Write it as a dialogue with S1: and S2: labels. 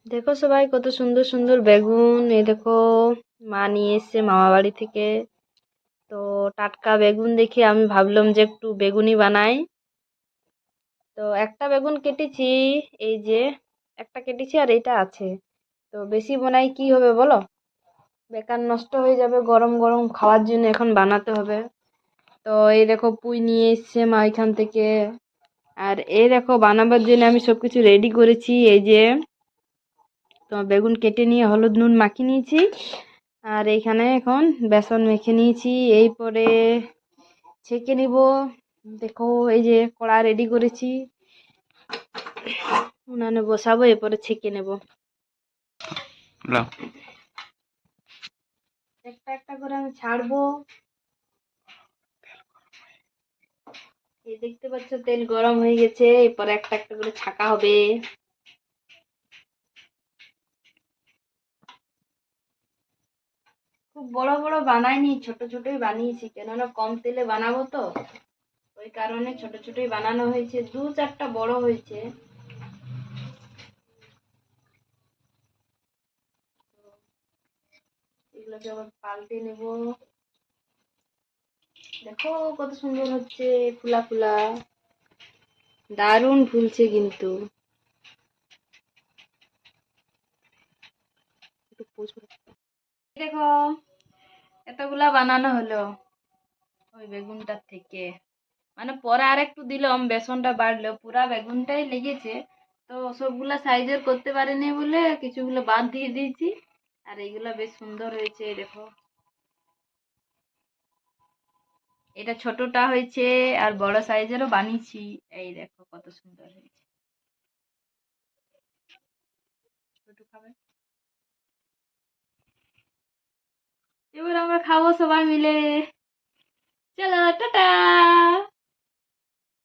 S1: দেখো সবাই কত সুন্দর সুন্দর বেগুন, এই দেখো মা নিয়ে এসছে মামা বাড়ি থেকে। তো টাটকা বেগুন দেখে আমি ভাবলাম যে একটু বেগুনি বানাই। তো একটা বেগুন কেটেছি, এই যে একটা কেটেছি আর এটা আছে। তো বেশি বানাই কি হবে বলো, বেকার নষ্ট হয়ে যাবে, গরম গরম খাওয়ার জন্য এখন বানাতে হবে। তো এই দেখো পুঁই নিয়ে এসছে মা এখান থেকে। আর এই দেখো বানাবার জন্য আমি সবকিছু রেডি করেছি। এই যে তোমার বেগুন কেটে নিয়ে হলুদ নুন মাখিয়ে নিয়েছি, আর এইখানে এখন বেসন মেখে নিয়েছি। এই পরে ছেঁকে নিব। দেখো এই যে কড়া রেডি করেছি, উনানে বসাবো, এরপরে ছেঁকে নেব।
S2: লাও।
S1: একটা একটা করে আমি ছাড়বো। এই দেখতে পাচ্ছ তেল গরম হয়ে গেছে, এরপরে একটা একটা করে ছাকা হবে। খুব বড় বড় বানাইনি, ছোট ছোটই বানিয়েছি, কেননা কম তেলে বানাবো তো, ওই কারণে ছোট ছোটই বানানো হয়েছে। দু চারটা বড় হয়েছে। এগুলোকে আবার পাল্টে নেব। দেখো কত সুন্দর হচ্ছে, ফুলা ফুলা, দারুণ ফুলছে কিন্তু। দেখো এতগুলা বানানো হলো ওই বেগুনটার থেকে, মানে পরে আর একটু দিলাম, বেসনটা বাড়লো, পুরা বেগুনটাই লেগেছে। তো সবগুলা সাইজের করতে পারিনি বলে কিছুগুলো বাদ দিয়ে দিয়েছি। আর এইগুলা বেশ সুন্দর হয়েছে, দেখো এটা ছোটটা হয়েছে, আর বড় সাইজেরও বানিয়েছি। এই দেখো কত সুন্দর হয়েছে। ছোট খাবে, এবার আমরা খাবো সবাই মিলে। চলো টাটা।